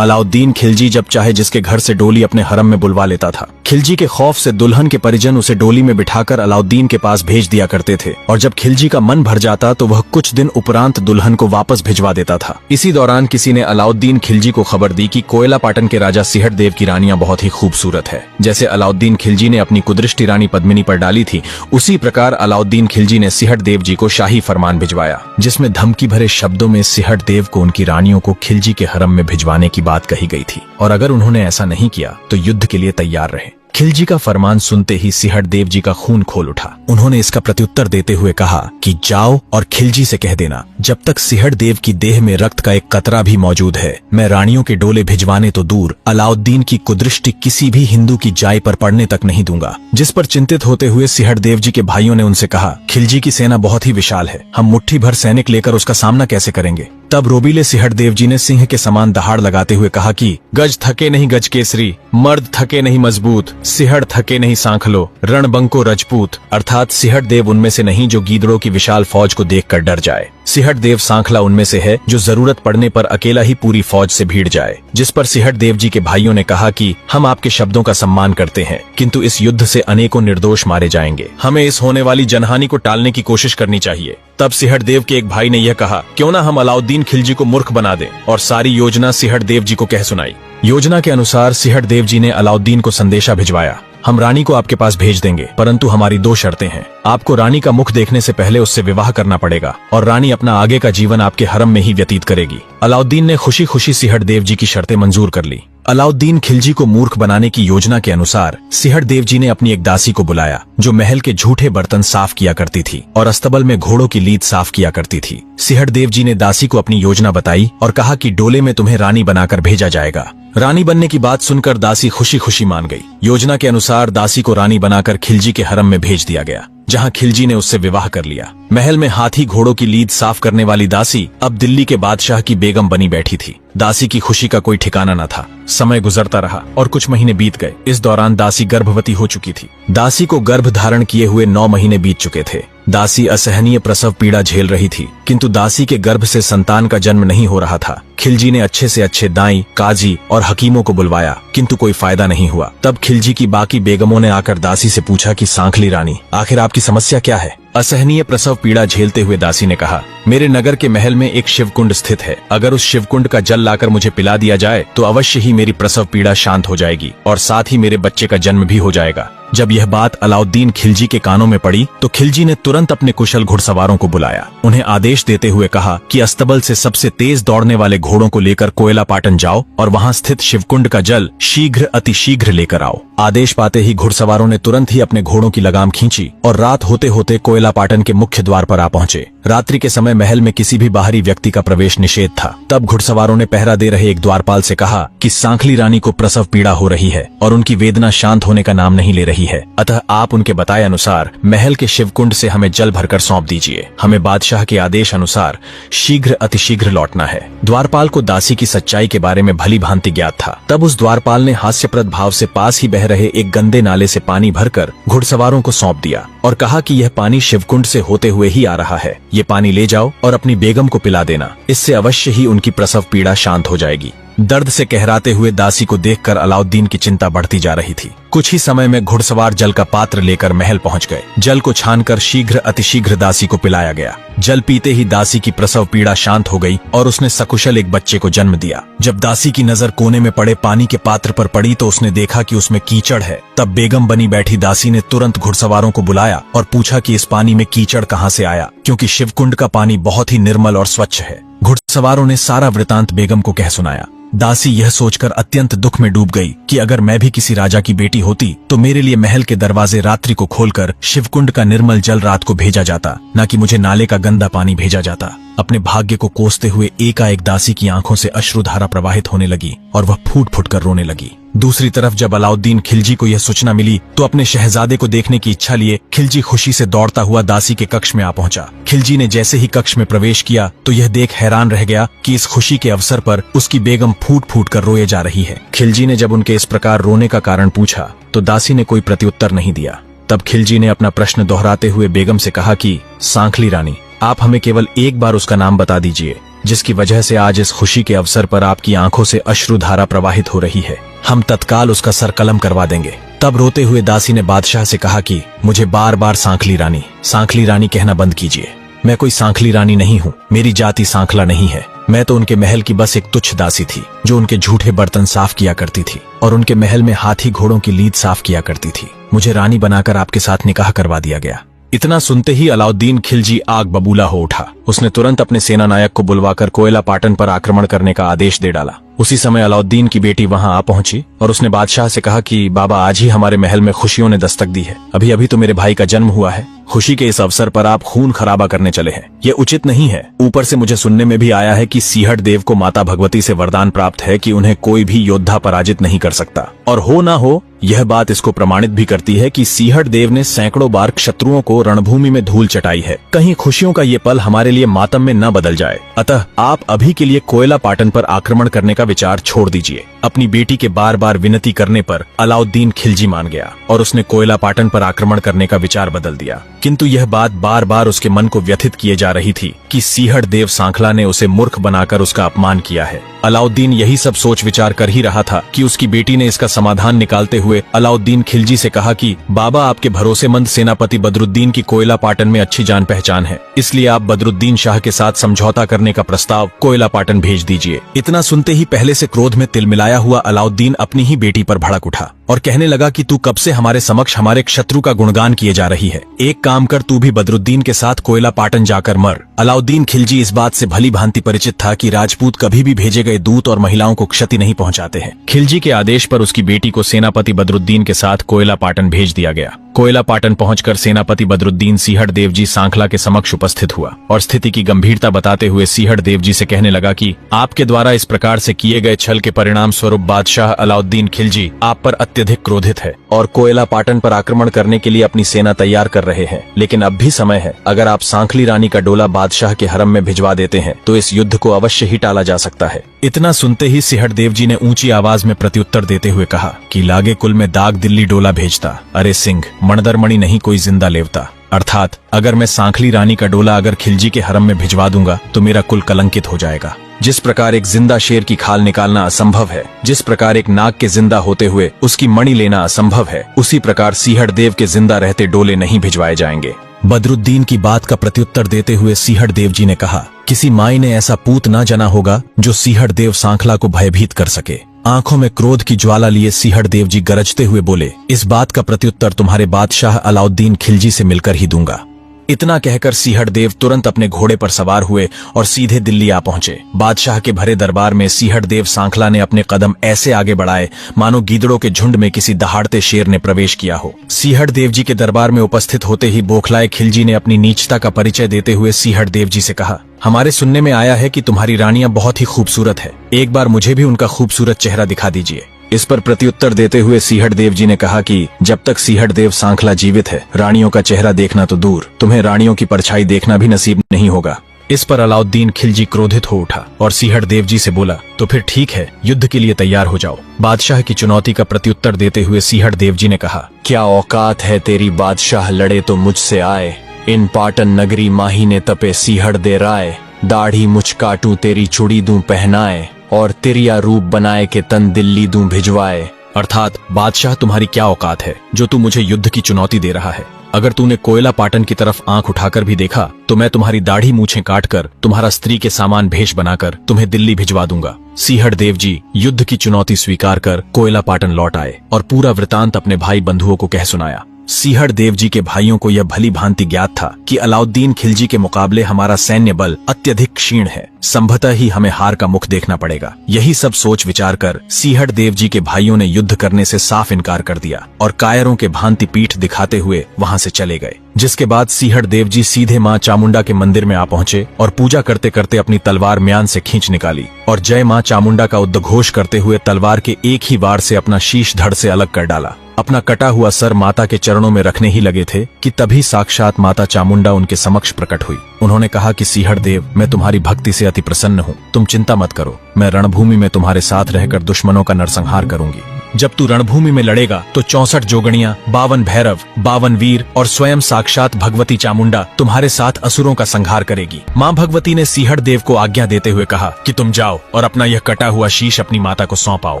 अलाउद्दीन खिलजी जब चाहे जिसके घर से डोली अपने हरम में बुलवा लेता था। खिलजी के खौफ से दुल्हन के परिजन उसे डोली में बिठाकर अलाउद्दीन के पास भेज दिया करते थे और जब खिलजी का मन भर जाता तो वह कुछ दिन उपरांत दुल्हन को वापस भिजवा देता था। इसी दौरान किसी ने अलाउद्दीन खिलजी को खबर दी कि कोयला पाटन के राजा सिहट देव की रानियां बहुत ही खूबसूरत है। जैसे अलाउद्दीन खिलजी ने अपनी कुदृष्टि रानी पद्मिनी पर डाली थी, उसी प्रकार अलाउद्दीन खिलजी ने सिहट देव जी को शाही फरमान भिजवाया, जिसमें धमकी भरे शब्दों में सिहट देव को उनकी रानियों को खिलजी के हरम में भिजवाने की बात कही गई थी और अगर उन्होंने ऐसा नहीं किया तो युद्ध के लिए तैयार रहे। खिलजी का फरमान सुनते ही सिहट देव जी का खून खोल उठा। उन्होंने इसका प्रत्युत्तर देते हुए कहा कि जाओ और खिलजी से कह देना, जब तक सिहट देव की देह में रक्त का एक कतरा भी मौजूद है, मैं रानियों के डोले भिजवाने तो दूर अलाउद्दीन की कुदृष्टि किसी भी हिंदू की जाय पर पड़ने तक नहीं दूंगा। जिस पर चिंतित होते हुए सिहट देव जी के भाइयों ने उनसे कहा, खिलजी की सेना बहुत ही विशाल है, हम मुट्ठी भर सैनिक लेकर उसका सामना कैसे करेंगे। तब रोबीले सिहट देव जी ने सिंह के समान दहाड़ लगाते हुए कहा कि गज थके नहीं गज केसरी, मर्द थके नहीं मजबूत, सिहट थके नहीं सांखलो, रणबंको रजपूत। अर्थात सिहट देव उनमें से नहीं जो गीदड़ों की विशाल फौज को देखकर डर जाए। सिहट देव सांखला उनमें से है जो जरूरत पड़ने पर अकेला ही पूरी फौज से भीड़ जाए। जिस पर सिहट देव जी के भाइयों ने कहा कि हम आपके शब्दों का सम्मान करते हैं, किंतु इस युद्ध से अनेकों निर्दोष मारे जाएंगे, हमें इस होने वाली जनहानि को टालने की कोशिश करनी चाहिए। तब सिहट देव के एक भाई ने यह कहा, क्यों ना हम अलाउद्दीन खिलजी को मूर्ख बना दें, और सारी योजना सिहट देव जी को कह सुनाई। योजना के अनुसार सिहट देव जी ने अलाउद्दीन को संदेशा भिजवाया, हम रानी को आपके पास भेज देंगे, परंतु हमारी दो शर्तें हैं। आपको रानी का मुख देखने से पहले उससे विवाह करना पड़ेगा और रानी अपना आगे का जीवन आपके हरम में ही व्यतीत करेगी। अलाउद्दीन ने खुशी खुशी सिहट देव जी की शर्तें मंजूर कर ली। अलाउद्दीन खिलजी को मूर्ख बनाने की योजना के अनुसार सिहट देव जी ने अपनी एक दासी को बुलाया जो महल के झूठे बर्तन साफ किया करती थी और अस्तबल में घोड़ों की लीद साफ किया करती थी। सिहट देव जी ने दासी को अपनी योजना बताई और कहा कि डोले में तुम्हें रानी बनाकर भेजा जाएगा। रानी बनने की बात सुनकर दासी खुशी खुशी मान गई। योजना के अनुसार दासी को रानी बनाकर खिलजी के हरम में भेज दिया गया, जहां खिलजी ने उससे विवाह कर लिया। महल में हाथी घोड़ों की लीद साफ करने वाली दासी अब दिल्ली के बादशाह की बेगम बनी बैठी थी। दासी की खुशी का कोई ठिकाना न था। समय गुजरता रहा और कुछ महीने बीत गए। इस दौरान दासी गर्भवती हो चुकी थी। दासी को गर्भ धारण किए हुए 9 महीने बीत चुके थे। दासी असहनीय प्रसव पीड़ा झेल रही थी, किंतु दासी के गर्भ से संतान का जन्म नहीं हो रहा था। खिलजी ने अच्छे से अच्छे दाई, काजी और हकीमों को बुलवाया, किंतु कोई फायदा नहीं हुआ। तब खिलजी की बाकी बेगमों ने आकर दासी से पूछा कि सांखली रानी, आखिर आपकी समस्या क्या है। असहनीय प्रसव पीड़ा झेलते हुए दासी ने कहा, मेरे नगर के महल में एक शिवकुंड स्थित है, अगर उस शिवकुंड का जल लाकर मुझे पिला दिया जाए तो अवश्य ही मेरी प्रसव पीड़ा शांत हो जाएगी और साथ ही मेरे बच्चे का जन्म भी हो जाएगा। जब यह बात अलाउद्दीन खिलजी के कानों में पड़ी तो खिलजी ने तुरंत अपने कुशल घुड़सवारों को बुलाया। उन्हें आदेश देते हुए कहा कि अस्तबल से सबसे तेज दौड़ने वाले घोड़ों को लेकर कोयला पाटन जाओ और वहां स्थित शिवकुंड का जल शीघ्र अतिशीघ्र लेकर आओ। आदेश पाते ही घुड़सवारों ने तुरंत ही अपने घोड़ों की लगाम खींची और रात होते होते कोयला पाटन के मुख्य द्वार पर आ पहुंचे। रात्रि के समय महल में किसी भी बाहरी व्यक्ति का प्रवेश निषेध था। तब घुड़सवारों ने पहरा दे रहे एक द्वारपाल से कहा कि सांखली रानी को प्रसव पीड़ा हो रही है और उनकी वेदना शांत होने का नाम नहीं ले रही है, अतः आप उनके बताए अनुसार महल के शिवकुंड से हमें जल भरकर सौंप दीजिए। हमें बादशाह के आदेश अनुसार शीघ्र अतिशीघ्र लौटना है। द्वारपाल को दासी की सच्चाई के बारे में भली भांति ज्ञात था। तब उस द्वारपाल ने हास्यप्रद भाव से पास ही बह रहे एक गंदे नाले से पानी भरकर घुड़सवारों को सौंप दिया और कहा कि यह पानी शिवकुंड से होते हुए ही आ रहा है, ये पानी ले जाओ और अपनी बेगम को पिला देना, इससे अवश्य ही उनकी प्रसव पीड़ा शांत हो जाएगी। दर्द से कहराते हुए दासी को देखकर अलाउद्दीन की चिंता बढ़ती जा रही थी। कुछ ही समय में घुड़सवार जल का पात्र लेकर महल पहुंच गए। जल को छानकर शीघ्र अतिशीघ्र दासी को पिलाया गया। जल पीते ही दासी की प्रसव पीड़ा शांत हो गई और उसने सकुशल एक बच्चे को जन्म दिया। जब दासी की नजर कोने में पड़े पानी के पात्र पर पड़ी तो उसने देखा कि उसमें कीचड़ है। तब बेगम बनी बैठी दासी ने तुरंत घुड़सवारों को बुलाया और पूछा कि इस पानी में कीचड़ कहाँ से आया, क्योंकि शिवकुंड का पानी बहुत ही निर्मल और स्वच्छ है। घुड़सवारों ने सारा वृतांत बेगम को कह सुनाया। दासी यह सोचकर अत्यंत दुख में डूब गई कि अगर मैं भी किसी राजा की बेटी होती तो मेरे लिए महल के दरवाजे रात्रि को खोलकर शिवकुंड का निर्मल जल रात को भेजा जाता, न कि मुझे नाले का गंदा पानी भेजा जाता। अपने भाग्य को कोसते हुए एकाएक दासी की आंखों से अश्रुधारा प्रवाहित होने लगी और वह फूट फूट कर रोने लगी। दूसरी तरफ जब अलाउद्दीन खिलजी को यह सूचना मिली तो अपने शहजादे को देखने की इच्छा लिए खिलजी खुशी से दौड़ता हुआ दासी के कक्ष में आ पहुंचा। खिलजी ने जैसे ही कक्ष में प्रवेश किया तो यह देख हैरान रह गया कि इस खुशी के अवसर पर उसकी बेगम फूट फूट कर रोए जा रही है। खिलजी ने जब उनके इस प्रकार रोने का कारण पूछा तो दासी ने कोई प्रत्युत्तर नहीं दिया। तब खिलजी ने अपना प्रश्न दोहराते हुए बेगम से कहा कि सांखली रानी, आप हमें केवल एक बार उसका नाम बता दीजिए, जिसकी वजह से आज इस खुशी के अवसर पर आपकी आंखों से अश्रुधारा प्रवाहित हो रही है। हम तत्काल उसका सर कलम करवा देंगे। तब रोते हुए दासी ने बादशाह से कहा कि मुझे बार बार सांखली रानी कहना बंद कीजिए। मैं कोई सांखली रानी नहीं हूँ, मेरी जाति सांखला नहीं है। मैं तो उनके महल की बस एक तुच्छ दासी थी जो उनके झूठे बर्तन साफ किया करती थी और उनके महल में हाथी घोड़ों की लीद साफ किया करती थी। मुझे रानी बनाकर आपके साथ निकाह करवा दिया गया। इतना सुनते ही अलाउद्दीन खिलजी आग बबूला हो उठा। उसने तुरंत अपने सेना नायक को बुलवाकर कोयला पाटन पर आक्रमण करने का आदेश दे डाला। उसी समय अलाउद्दीन की बेटी वहां आ पहुंची और उसने बादशाह से कहा कि बाबा, आज ही हमारे महल में खुशियों ने दस्तक दी है। अभी अभी तो मेरे भाई का जन्म हुआ है। खुशी के इस अवसर पर आप खून खराबा करने चले हैं, ये उचित नहीं है। ऊपर से मुझे सुनने में भी आया है कि सीहड़ देव को माता भगवती से वरदान प्राप्त है कि उन्हें कोई भी योद्धा पराजित नहीं कर सकता। और हो ना हो, यह बात इसको प्रमाणित भी करती है कि सीहड़ देव ने सैकड़ों बार शत्रुओं को रणभूमि में धूल चटाई है। कहीं खुशियों का ये पल हमारे लिए मातम में न बदल जाए। अतः आप अभी के लिए कोयला पाटन पर आक्रमण करने का विचार छोड़ दीजिए। अपनी बेटी के बार बार विनती करने पर अलाउद्दीन खिलजी मान गया और उसने कोयला पाटन पर आक्रमण करने का विचार बदल दिया। किंतु यह बात बार बार उसके मन को व्यथित किए जा रही थी कि सीहड़ देव सांखला ने उसे मूर्ख बनाकर उसका अपमान किया है। अलाउद्दीन यही सब सोच विचार कर ही रहा था कि उसकी बेटी ने इसका समाधान निकालते हुए अलाउद्दीन खिलजी से कहा कि बाबा, आपके भरोसेमंद सेनापति बदरुद्दीन की कोयला पाटन में अच्छी जान पहचान है, इसलिए आप बदरुद्दीन शाह के साथ समझौता करने का प्रस्ताव कोयला पाटन भेज दीजिए। इतना सुनते ही पहले से क्रोध में तिलमिलाया हुआ अलाउद्दीन अपनी ही बेटी पर भड़क उठा और कहने लगा कि तू कब से हमारे समक्ष हमारे शत्रु का गुणगान किए जा रही है। एक काम कर, तू भी बदरुद्दीन के साथ कोयला पाटन जाकर मर। अलाउद्दीन खिलजी इस बात से भली भांति परिचित था कि राजपूत कभी भी भेजे गए दूत और महिलाओं को क्षति नहीं पहुंचाते हैं। खिलजी के आदेश पर उसकी बेटी को सेनापति बदरुद्दीन के साथ कोयला पाटन भेज दिया गया। कोयला पाटन पहुंचकर सेनापति बदरुद्दीन सीहड़ देव जी सांखला के समक्ष उपस्थित हुआ और स्थिति की गंभीरता बताते हुए सीहड़ देव जी से कहने लगा कि आपके द्वारा इस प्रकार से किए गए छल के परिणाम स्वरूप बादशाह अलाउद्दीन खिलजी आप पर अत्यधिक क्रोधित है और कोयला पाटन पर आक्रमण करने के लिए अपनी सेना तैयार कर रहे हैं। लेकिन अब भी समय है। अगर आप सांखली रानी का डोला बादशाह के हरम में भिजवा देते हैं तो इस युद्ध को अवश्य ही टाला जा सकता है। इतना सुनते ही सीहड़ देव जी ने ऊंची आवाज में प्रत्युत्तर देते हुए कहा कि लागे कुल में दाग दिल्ली डोला भेजता, अरे सिंह मणदरमणि नहीं कोई जिंदा लेवता। अर्थात अगर मैं सांखली रानी का डोला अगर खिलजी के हरम में भिजवा दूंगा तो मेरा कुल कलंकित हो जाएगा। जिस प्रकार एक जिंदा शेर की खाल निकालना असंभव है, जिस प्रकार एक नाग के जिंदा होते हुए उसकी मणि लेना असंभव है, उसी प्रकार सीहड़ देव के जिंदा रहते डोले नहीं भिजवाए जाएंगे। बदरुद्दीन की बात का प्रत्युत्तर देते हुए सीहड़ देव जी ने कहा, किसी माई ने ऐसा पूत न जना होगा जो सीहड़ देव सांखला को भयभीत कर सके। आंखों में क्रोध की ज्वाला लिए सीहड़ देव जी गरजते हुए बोले, इस बात का प्रत्युत्तर तुम्हारे बादशाह अलाउद्दीन खिलजी से मिलकर ही दूंगा। इतना कहकर सीहड़ देव तुरंत अपने घोड़े पर सवार हुए और सीधे दिल्ली आ पहुंचे। बादशाह के भरे दरबार में सीहड़ देव सांखला ने अपने कदम ऐसे आगे बढ़ाए मानो गीदड़ों के झुंड में किसी दहाड़ते शेर ने प्रवेश किया हो। सीहड़ देव जी के दरबार में उपस्थित होते ही बौखलाए खिलजी ने अपनी नीचता का परिचय देते हुए सीहड़ देव जी से कहा, हमारे सुनने में आया है कि तुम्हारी रानियां बहुत ही खूबसूरत है, एक बार मुझे भी उनका खूबसूरत चेहरा दिखा दीजिए। इस पर प्रत्युत्तर देते हुए सीहड़ देव जी ने कहा कि जब तक सीहड़ देव सांखला जीवित है, रानियों का चेहरा देखना तो दूर, तुम्हें रानियों की परछाई देखना भी नसीब नहीं होगा। इस पर अलाउद्दीन खिलजी क्रोधित हो उठा और सीहड़ देव जी से बोला, तो फिर ठीक है, युद्ध के लिए तैयार हो जाओ। बादशाह की चुनौती का प्रत्युत्तर देते हुए सीहड़ देव जी ने कहा, क्या औकात है तेरी बादशाह, लड़े तो मुझसे आए। इन पाटन नगरी माही ने तपे सीहड़ दे राय, दाढ़ी मुझ काटू तेरी चुड़ी दूं पहनाए, और तिरिया रूप बनाए के तन दिल्ली दूं भिजवाए। अर्थात बादशाह तुम्हारी क्या औकात है जो तू मुझे युद्ध की चुनौती दे रहा है। अगर तूने कोयला पाटन की तरफ आंख उठाकर भी देखा तो मैं तुम्हारी दाढ़ी मूछें काटकर, तुम्हारा स्त्री के सामान भेष बनाकर तुम्हें दिल्ली भिजवा दूंगा। सीहड़ देव जी युद्ध की चुनौती स्वीकार कर कोयला पाटन लौट आए और पूरा वृतांत अपने भाई बंधुओं को कह सुनाया। सीहड़ देव जी के भाइयों को यह भली भांति ज्ञात था कि अलाउद्दीन खिलजी के मुकाबले हमारा सैन्य बल अत्यधिक क्षीण है, संभवतः ही हमें हार का मुख देखना पड़ेगा। यही सब सोच विचार कर सीहड़ देव जी के भाइयों ने युद्ध करने से साफ इनकार कर दिया और कायरों के भांति पीठ दिखाते हुए वहां से चले गए। जिसके बाद सीहड़ देव जी सीधे मां चामुंडा के मंदिर में आ पहुंचे और पूजा करते करते अपनी तलवार म्यान से खींच निकाली और जय मां चामुंडा का उद्घोष करते हुए तलवार के एक ही वार से अपना शीश धड़ से अलग कर डाला। अपना कटा हुआ सर माता के चरणों में रखने ही लगे थे कि तभी साक्षात माता चामुंडा उनके समक्ष प्रकट हुई। उन्होंने कहा कि सीहड़ देव, मैं तुम्हारी भक्ति से अति प्रसन्न हूँ, तुम चिंता मत करो, मैं रणभूमि में तुम्हारे साथ रहकर दुश्मनों का नरसंहार करूंगी। जब तू रणभूमि में लड़ेगा तो 64 जोगणियां, 52 भैरव, 52 वीर और स्वयं साक्षात भगवती चामुंडा तुम्हारे साथ असुरों का संहार करेगी। माँ भगवती ने सिंहड़ देव को आज्ञा देते हुए कहा कि तुम जाओ और अपना यह कटा हुआ शीश अपनी माता को सौंपाओ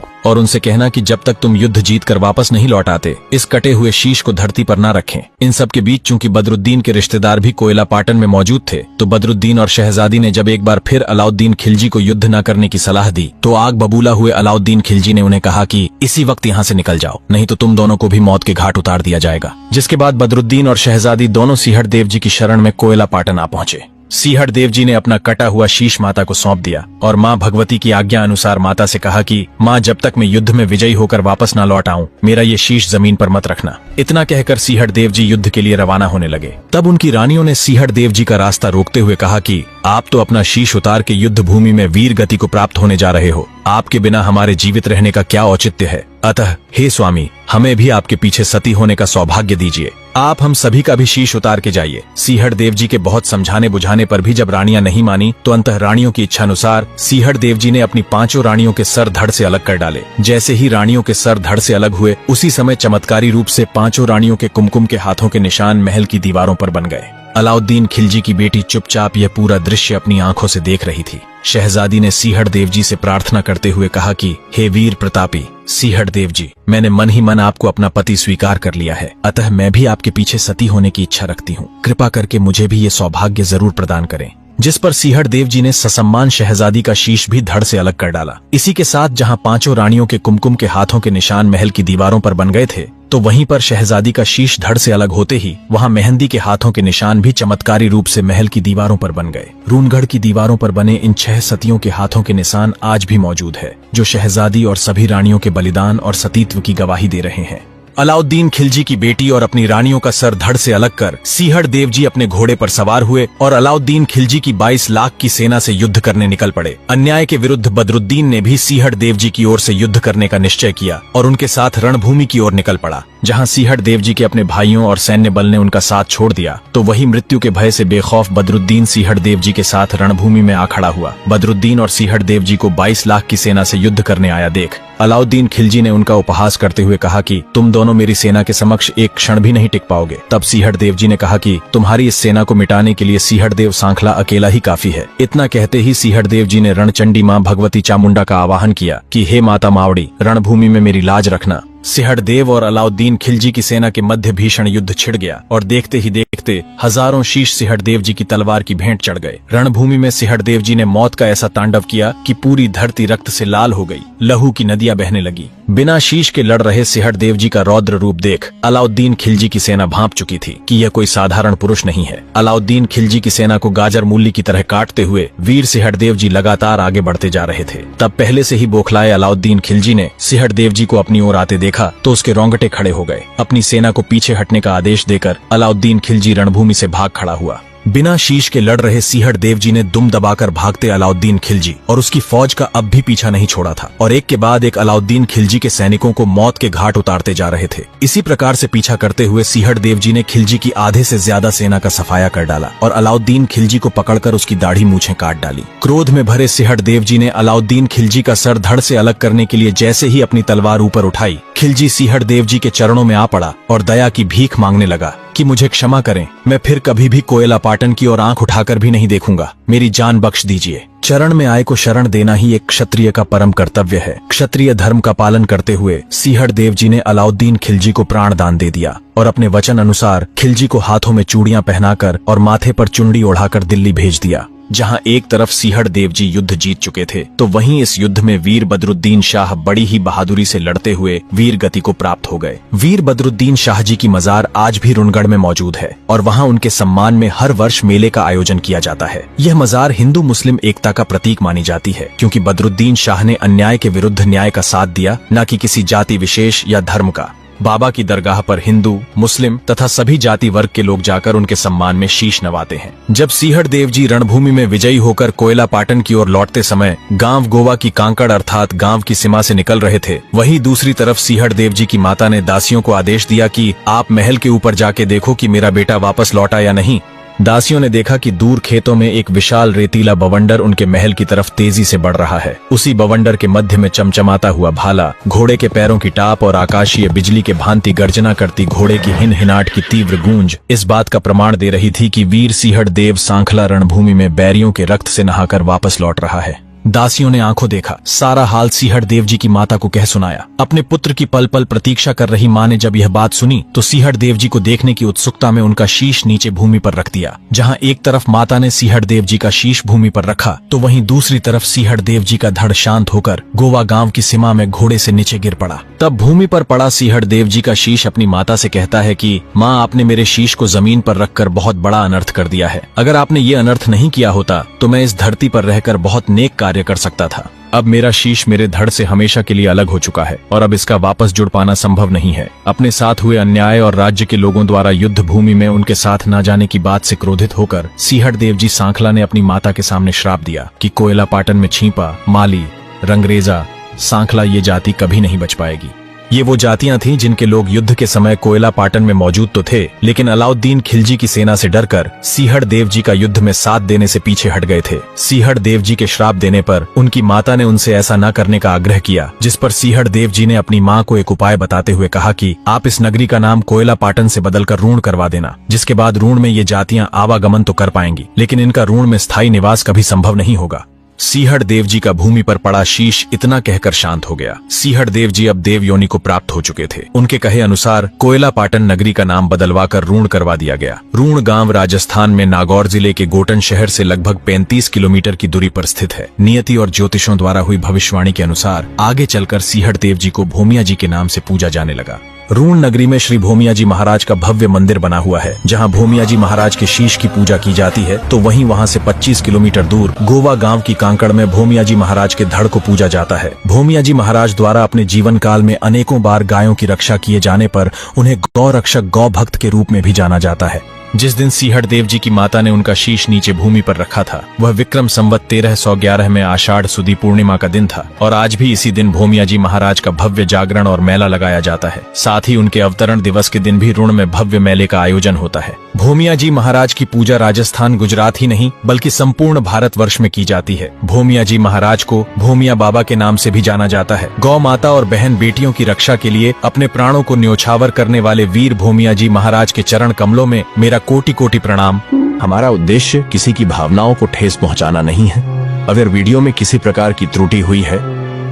और उनसे कहना कि जब तक तुम युद्ध जीत कर वापस नहीं लौट आते, इस कटे हुए शीश को धरती पर न रखें। इन सब के बीच चूंकि बदरुद्दीन के रिश्तेदार भी कोयला पाटन में मौजूद थे, तो बदरुद्दीन और शहजादी ने जब एक बार फिर अलाउद्दीन खिलजी को युद्ध न करने की सलाह दी, तो आग बबूला हुए अलाउद्दीन खिलजी ने उन्हें कहा कि इसी वक्त यहाँ से निकल जाओ, नहीं तो तुम दोनों को भी मौत के घाट उतार दिया जाएगा। जिसके बाद बदरुद्दीन और शहजादी दोनों सिंहड़ देव जी की शरण में कोयला पाटन आ पहुंचे। सिंहड़ देव जी ने अपना कटा हुआ शीश माता को सौंप दिया और माँ भगवती की आज्ञा अनुसार माता से कहा कि माँ, जब तक मैं युद्ध में विजयी होकर वापस न लौट आऊं, मेरा ये शीश जमीन पर मत रखना। इतना कहकर सिंहड़ देव जी युद्ध के लिए रवाना होने लगे। तब उनकी रानियों ने सिंहड़ देव जी का रास्ता रोकते हुए कहा कि आप तो अपना शीश उतार के युद्ध भूमि में वीर गति को प्राप्त होने जा रहे हो, आपके बिना हमारे जीवित रहने का क्या औचित्य है। अतः हे स्वामी, हमें भी आपके पीछे सती होने का सौभाग्य दीजिए। आप हम सभी का भी शीश उतार के जाइए। सिंहड़ देव जी के बहुत समझाने बुझाने पर भी जब रानियां नहीं मानी, तो अंतः रानियों की इच्छा अनुसार सिंहड़ देव जी ने अपनी 5 रानियों के सर धड़ से अलग कर डाले। जैसे ही रानियों के सर धड़ से अलग हुए, उसी समय चमत्कारी रूप से 5 रानियों के कुमकुम के हाथों के निशान महल की दीवारों पर बन गए। अलाउद्दीन खिलजी की बेटी चुपचाप यह पूरा दृश्य अपनी आंखों से देख रही थी। शहजादी ने सिंहड़ देव जी से प्रार्थना करते हुए कहा कि हे वीर प्रतापी सिंहड़ देव जी, मैंने मन ही मन आपको अपना पति स्वीकार कर लिया है, अतः मैं भी आपके पीछे सती होने की इच्छा रखती हूँ। कृपा करके मुझे भी ये सौभाग्य जरूर प्रदान करें। जिस पर सिंहड़ देव जी ने ससम्मान शहजादी का शीश भी धड़ से अलग कर डाला। इसी के साथ जहाँ 5 रानियों के कुमकुम के हाथों के निशान महल की दीवारों पर बन गए थे, तो वहीं पर शहजादी का शीश धड़ से अलग होते ही वहाँ मेहंदी के हाथों के निशान भी चमत्कारी रूप से महल की दीवारों पर बन गए। रूनगढ़ की दीवारों पर बने इन 6 सतियों के हाथों के निशान आज भी मौजूद है, जो शहजादी और सभी रानियों के बलिदान और सतीत्व की गवाही दे रहे हैं। अलाउद्दीन खिलजी की बेटी और अपनी रानियों का सर धड़ से अलग कर सिंहड़ देव जी अपने घोड़े पर सवार हुए और अलाउद्दीन खिलजी की 22 लाख की सेना से युद्ध करने निकल पड़े। अन्याय के विरुद्ध बदरुद्दीन ने भी सिंहड़ देव जी की ओर से युद्ध करने का निश्चय किया और उनके साथ रणभूमि की ओर निकल पड़ा। जहां सिंहड़ देव जी के अपने भाइयों और सैन्य बल ने उनका साथ छोड़ दिया, तो वही मृत्यु के भय से बेखौफ बदरुद्दीन सिंहड़ देव जी के साथ रणभूमि में आ खड़ा हुआ। बदरुद्दीन और सिंहड़ देव जी को 22 लाख की सेना से युद्ध करने आया देख अलाउद्दीन खिलजी ने उनका उपहास करते हुए कहा कि तुम दोनों मेरी सेना के समक्ष एक क्षण भी नहीं टिक पाओगे। तब सिंहड़ देव जी ने कहा कि तुम्हारी इस सेना को मिटाने के लिए सिंहड़ देव सांखला अकेला ही काफी है। इतना कहते ही सिंहड़ देव जी ने रणचंडी माँ भगवती चामुंडा का आवाहन किया कि हे माता मावड़ी, रणभूमि में मेरी लाज रखना। सिंहड़ देव और अलाउद्दीन खिलजी की सेना के मध्य भीषण युद्ध छिड़ गया और देखते ही देखते हजारों शीश सिंहड़ देव जी की तलवार की भेंट चढ़ गए। रणभूमि में सिंहड़ देव जी ने मौत का ऐसा तांडव किया कि पूरी धरती रक्त से लाल हो गई, लहू की नदियां बहने लगी। बिना शीश के लड़ रहे सिंहड़ देव जी का रौद्र रूप देख अलाउद्दीन खिलजी की सेना भांप चुकी थी कि यह कोई साधारण पुरुष नहीं है। अलाउद्दीन खिलजी की सेना को गाजर मूली की तरह काटते हुए वीर सिंहड़ देव जी लगातार आगे बढ़ते जा रहे थे। तब पहले से ही बौखलाए अलाउद्दीन खिलजी ने सिंहड़ देव जी को अपनी ओर आते देखा तो उसके रोंगटे खड़े हो गए। अपनी सेना को पीछे हटने का आदेश देकर अलाउद्दीन खिलजी रणभूमि से भाग खड़ा हुआ। बिना शीश के लड़ रहे सिंहड़ देव जी ने दुम दबाकर भागते अलाउद्दीन खिलजी और उसकी फौज का अब भी पीछा नहीं छोड़ा था और एक के बाद एक अलाउद्दीन खिलजी के सैनिकों को मौत के घाट उतारते जा रहे थे। इसी प्रकार से पीछा करते हुए सिंहड़ देव जी ने खिलजी की आधे से ज्यादा सेना का सफाया कर डाला और अलाउद्दीन खिलजी को पकड़कर उसकी दाढ़ी मूछें काट डाली। क्रोध में भरे सिंहड़ देव जी ने अलाउद्दीन खिलजी का सर धड़ से अलग करने के लिए जैसे ही अपनी तलवार ऊपर उठाई, खिलजी सिंहड़ देव जी के चरणों में आ पड़ा और दया की भीख मांगने लगा कि मुझे क्षमा करें, मैं फिर कभी भी कोयला पाटन की ओर आंख उठाकर भी नहीं देखूंगा, मेरी जान बख्श दीजिए। चरण में आए को शरण देना ही एक क्षत्रिय का परम कर्तव्य है। क्षत्रिय धर्म का पालन करते हुए सिंहड़ देव जी ने अलाउद्दीन खिलजी को प्राण दान दे दिया और अपने वचन अनुसार खिलजी को हाथों में चूड़ियां पहनाकर और माथे पर चुंडी ओढ़ाकर दिल्ली भेज दिया। जहां एक तरफ सिंहड़ देव जी युद्ध जीत चुके थे, तो वहीं इस युद्ध में वीर बदरुद्दीन शाह बड़ी ही बहादुरी से लड़ते हुए वीर गति को प्राप्त हो गए। वीर बदरुद्दीन शाह जी की मजार आज भी रूनगढ़ में मौजूद है और वहां उनके सम्मान में हर वर्ष मेले का आयोजन किया जाता है। यह मजार हिंदू मुस्लिम एकता का प्रतीक मानी जाती है, क्योंकि बदरुद्दीन शाह ने अन्याय के विरुद्ध न्याय का साथ दिया, न कि किसी जाति विशेष या धर्म का। बाबा की दरगाह पर हिंदू, मुस्लिम तथा सभी जाति वर्ग के लोग जाकर उनके सम्मान में शीश नवाते हैं। जब सिंहड़ देव जी रणभूमि में विजयी होकर कोयला पाटन की ओर लौटते समय गांव गोवा की कांकड़ अर्थात गांव की सीमा से निकल रहे थे, वहीं दूसरी तरफ सिंहड़ देव जी की माता ने दासियों को आदेश दिया कि आप महल के ऊपर जाके देखो कि मेरा बेटा वापस लौटा या नहीं। दासियों ने देखा कि दूर खेतों में एक विशाल रेतीला बवंडर उनके महल की तरफ तेजी से बढ़ रहा है। उसी बवंडर के मध्य में चमचमाता हुआ भाला, घोड़े के पैरों की टाप और आकाशीय बिजली के भांति गर्जना करती घोड़े की हिनहिनाट की तीव्र गूंज इस बात का प्रमाण दे रही थी कि वीर सिंहड़ देव सांखला रणभूमि में बैरियों के रक्त से नहाकर वापस लौट रहा है। दासियों ने आंखों देखा, सारा हाल सिंहड़ देव जी की माता को कह सुनाया। अपने पुत्र की पल पल प्रतीक्षा कर रही माँ ने जब यह बात सुनी तो सिंहड़ देव जी को देखने की उत्सुकता में उनका शीश नीचे भूमि पर रख दिया। जहाँ एक तरफ माता ने सिंहड़ देव जी का शीश भूमि पर रखा तो वहीं दूसरी तरफ सिंहड़ देव जी का धड़ शांत होकर गोवा गांव की सीमा में घोड़े से नीचे गिर पड़ा। तब भूमि पर पड़ा सिंहड़ देव जी का शीश अपनी माता से कहता है कि माँ, आपने मेरे शीश को जमीन पर रखकर बहुत बड़ा अनर्थ कर दिया है। अगर आपने ये अनर्थ नहीं किया होता तो मैं इस धरती पर रहकर बहुत नेक कार्य कर सकता था। अब मेरा शीश मेरे धड़ से हमेशा के लिए अलग हो चुका है और अब इसका वापस जुड़ पाना संभव नहीं है। अपने साथ हुए अन्याय और राज्य के लोगों द्वारा युद्ध भूमि में उनके साथ न जाने की बात से क्रोधित होकर सिंहड़ देव जी सांखला ने अपनी माता के सामने श्राप दिया कि कोयला पाटन में छींपा, माली, रंगरेजा, सांखला ये जाति कभी नहीं बच पाएगी। ये वो जातियां थीं जिनके लोग युद्ध के समय कोयला पाटन में मौजूद तो थे, लेकिन अलाउद्दीन खिलजी की सेना से डरकर सिंहड़ देव जी का युद्ध में साथ देने से पीछे हट गए थे। सिंहड़ देव जी के श्राप देने पर उनकी माता ने उनसे ऐसा न करने का आग्रह किया, जिस पर सिंहड़ देव जी ने अपनी माँ को एक उपाय बताते हुए कहा कि आप इस नगरी का नाम कोयला पाटन से बदलकर रून करवा देना, जिसके बाद रून में ये जातियां आवागमन तो कर पाएंगी, लेकिन इनका रून में स्थायी निवास कभी संभव नहीं होगा। सिंहड़ देव जी का भूमि पर पड़ा शीश इतना कहकर शांत हो गया। सिंहड़ देव जी अब देव योनि को प्राप्त हो चुके थे। उनके कहे अनुसार कोयला पाटन नगरी का नाम बदलवाकर रून करवा दिया गया। रून गांव राजस्थान में नागौर जिले के गोटन शहर से लगभग 35 किलोमीटर की दूरी पर स्थित है। नियति और ज्योतिषों द्वारा हुई भविष्यवाणी के अनुसार आगे चलकर सिंहड़ देव जी को भूमिया जी के नाम से पूजा जाने लगा। रून नगरी में श्री भूमिया जी महाराज का भव्य मंदिर बना हुआ है। जहां भूमिया जी महाराज के शीश की पूजा की जाती है तो वहां से 25 किलोमीटर दूर गोवा गांव की कांकड़ में भूमिया जी महाराज के धड़ को पूजा जाता है। भूमिया जी महाराज द्वारा अपने जीवन काल में अनेकों बार गायों की रक्षा किए जाने पर उन्हें गौ रक्षक, गौ भक्त के रूप में भी जाना जाता है। जिस दिन सिंहड़ देव जी की माता ने उनका शीश नीचे भूमि पर रखा था वह विक्रम संवत 1311 में आषाढ़ सुदी पूर्णिमा का दिन था और आज भी इसी दिन भूमिया जी महाराज का भव्य जागरण और मेला लगाया जाता है। साथ ही उनके अवतरण दिवस के दिन भी ऋण में भव्य मेले का आयोजन होता है। भूमिया जी महाराज की पूजा राजस्थान, गुजरात ही नहीं बल्कि संपूर्ण भारतवर्ष में की जाती है। भूमिया जी महाराज को भूमिया बाबा के नाम से भी जाना जाता है। गौ माता और बहन बेटियों की रक्षा के लिए अपने प्राणों को न्योछावर करने वाले वीर भूमिया जी महाराज के चरण कमलों में मेरा कोटि कोटि प्रणाम। हमारा उद्देश्य किसी की भावनाओं को ठेस पहुंचाना नहीं है। अगर वीडियो में किसी प्रकार की त्रुटि हुई है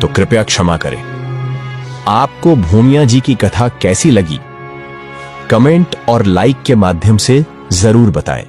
तो कृपया क्षमा करें। आपको भूमिया जी की कथा कैसी लगी? कमेंट और लाइक के माध्यम से जरूर बताएं।